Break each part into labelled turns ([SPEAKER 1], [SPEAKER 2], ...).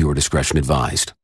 [SPEAKER 1] Viewer discretion advised.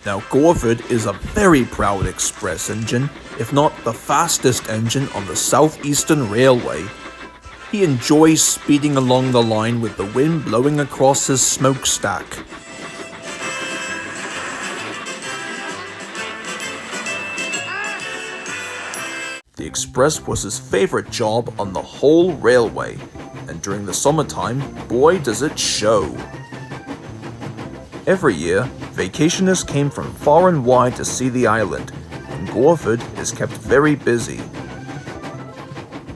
[SPEAKER 2] Now, Gorford is a very proud express engine, if not the fastest engine on the Southeastern Railway. He enjoys speeding along the line with the wind blowing across his smokestack. The express was his favorite job on the whole railway, and during the summertime, boy does it show. Every year, vacationists came from far and wide to see the island, and Gorford is kept very busy.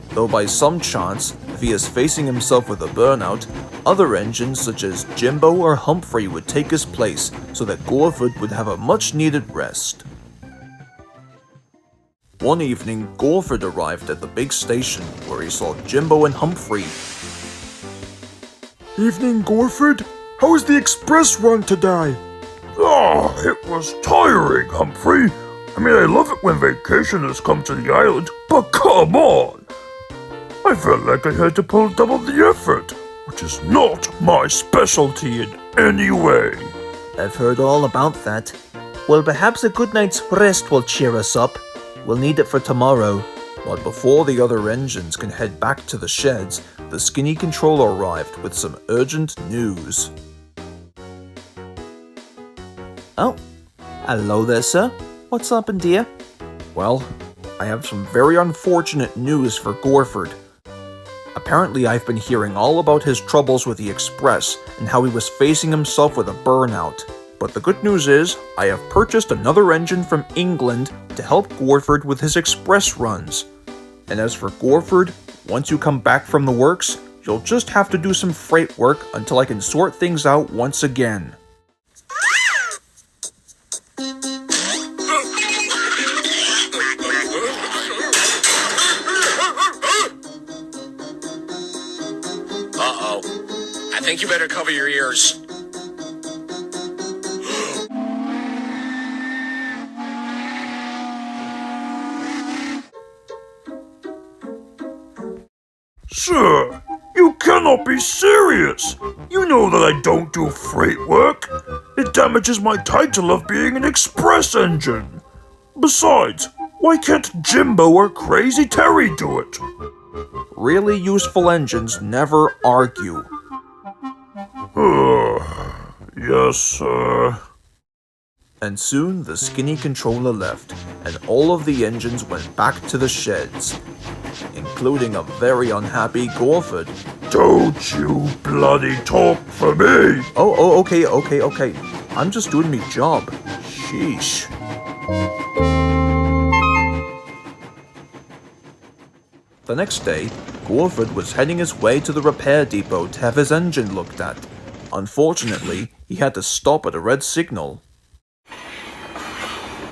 [SPEAKER 2] Though by some chance, if he is facing himself with a burnout, other engines such as Jimbo or Humphrey would take his place so that Gorford would have a much-needed rest. One evening, Gorford arrived at the big station where he saw Jimbo and Humphrey.
[SPEAKER 3] Evening, Gorford. How was the express run today?
[SPEAKER 4] Oh, it was tiring, Humphrey. I mean, I love it when vacationers come to the island, but come on! I felt like I had to pull double the effort, which is not my specialty in any way.
[SPEAKER 2] I've heard all about that. Well, perhaps a good night's rest will cheer us up. We'll need it for tomorrow. But before the other engines can head back to the sheds, the skinny controller arrived with some urgent news. Oh, hello there, sir. What's up, dear? Well, I have some very unfortunate news for Gorford. Apparently, I've been hearing all about his troubles with the Express and how he was facing himself with a burnout. But the good news is, I have purchased another engine from England to help Gorford with his Express runs. And as for Gorford, once you come back from the works, you'll just have to do some freight work until I can sort things out once again.
[SPEAKER 5] I think you better cover your ears.
[SPEAKER 4] Sir, you cannot be serious. You know that I don't do freight work. It damages my title of being an express engine. Besides, why can't Jimbo or Crazy Terry do it?
[SPEAKER 2] Really useful engines never argue.
[SPEAKER 4] Yes, sir.
[SPEAKER 2] And soon the skinny controller left, and all of the engines went back to the sheds, including a very unhappy Gorford.
[SPEAKER 4] Don't you bloody talk for me!
[SPEAKER 2] Okay. I'm just doing my job. Sheesh. The next day, Gorford was heading his way to the repair depot to have his engine looked at. Unfortunately, he had to stop at a red signal.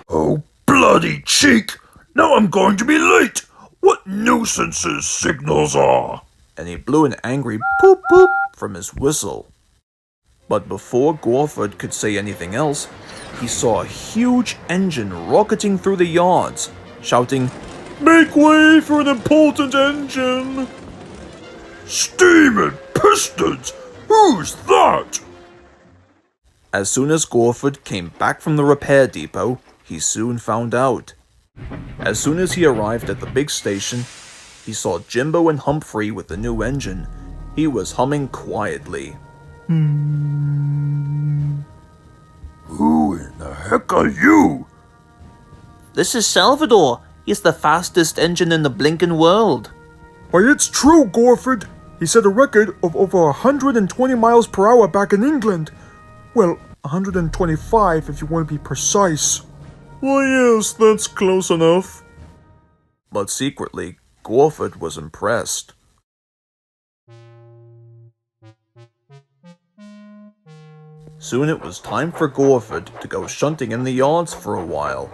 [SPEAKER 4] Oh, bloody cheek! Now I'm going to be late! What nuisances signals are!
[SPEAKER 2] And he blew an angry poop poop from his whistle. But before Gorford could say anything else, he saw a huge engine rocketing through the yards, shouting, "Make way for an important engine!"
[SPEAKER 4] Steam and pistons! Who's that?
[SPEAKER 2] As soon as Gorford came back from the repair depot, he soon found out. As soon as he arrived at the big station, he saw Jimbo and Humphrey with the new engine. He was humming quietly.
[SPEAKER 4] Who in the heck are you?
[SPEAKER 2] This is Salvador. He's the fastest engine in the blinking world.
[SPEAKER 3] Why, it's true, Gorford. He set a record of over 120 miles per hour back in England. Well, 125 if you want to be precise.
[SPEAKER 2] Why, yes, that's close enough. But secretly, Gorford was impressed. Soon it was time for Gorford to go shunting in the yards for a while.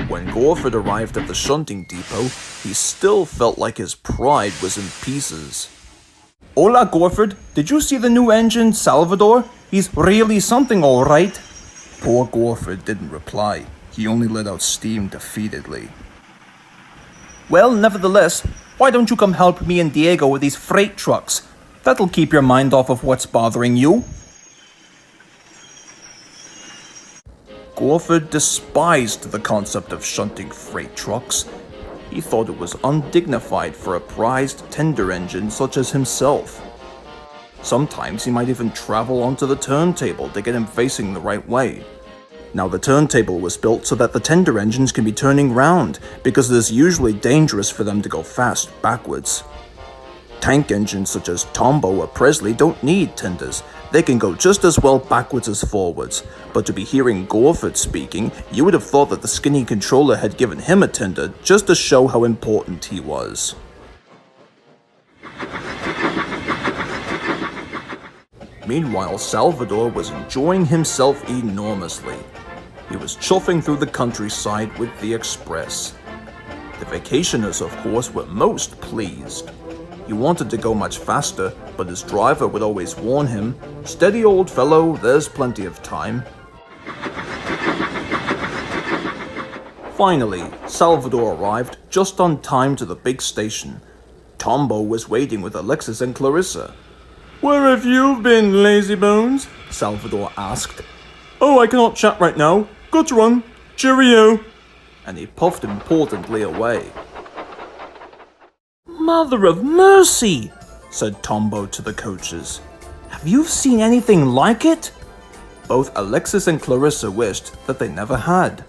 [SPEAKER 2] When Gorford arrived at the shunting depot, he still felt like his pride was in pieces. Hola, Gorford. Did you see the new engine, Salvador? He's really something, all right. Poor Gorford didn't reply. He only let out steam defeatedly. Well, nevertheless, why don't you come help me and Diego with these freight trucks? That'll keep your mind off of what's bothering you. Gorford despised the concept of shunting freight trucks. He thought it was undignified for a prized tender engine such as himself. Sometimes he might even travel onto the turntable to get him facing the right way. Now the turntable was built so that the tender engines can be turning round, because it is usually dangerous for them to go fast backwards. Tank engines such as Tombo or Presley don't need tenders. They can go just as well backwards as forwards, but to be hearing Gorford speaking, you would have thought that the skinny controller had given him a tender just to show how important he was. Meanwhile, Salvador was enjoying himself enormously. He was chuffing through the countryside with the express. The vacationers, of course, were most pleased. He wanted to go much faster, but his driver would always warn him, "Steady, old fellow, there's plenty of time." Finally, Salvador arrived just on time to the big station. Tombo was waiting with Alexis and Clarissa. "Where have you been, lazybones?" Salvador asked. "Oh, I cannot chat right now. Got to run. Cheerio." And he puffed importantly away. "Mother of mercy," said Tombo to the coaches. "Have you seen anything like it?" Both Alexis and Clarissa wished that they never had.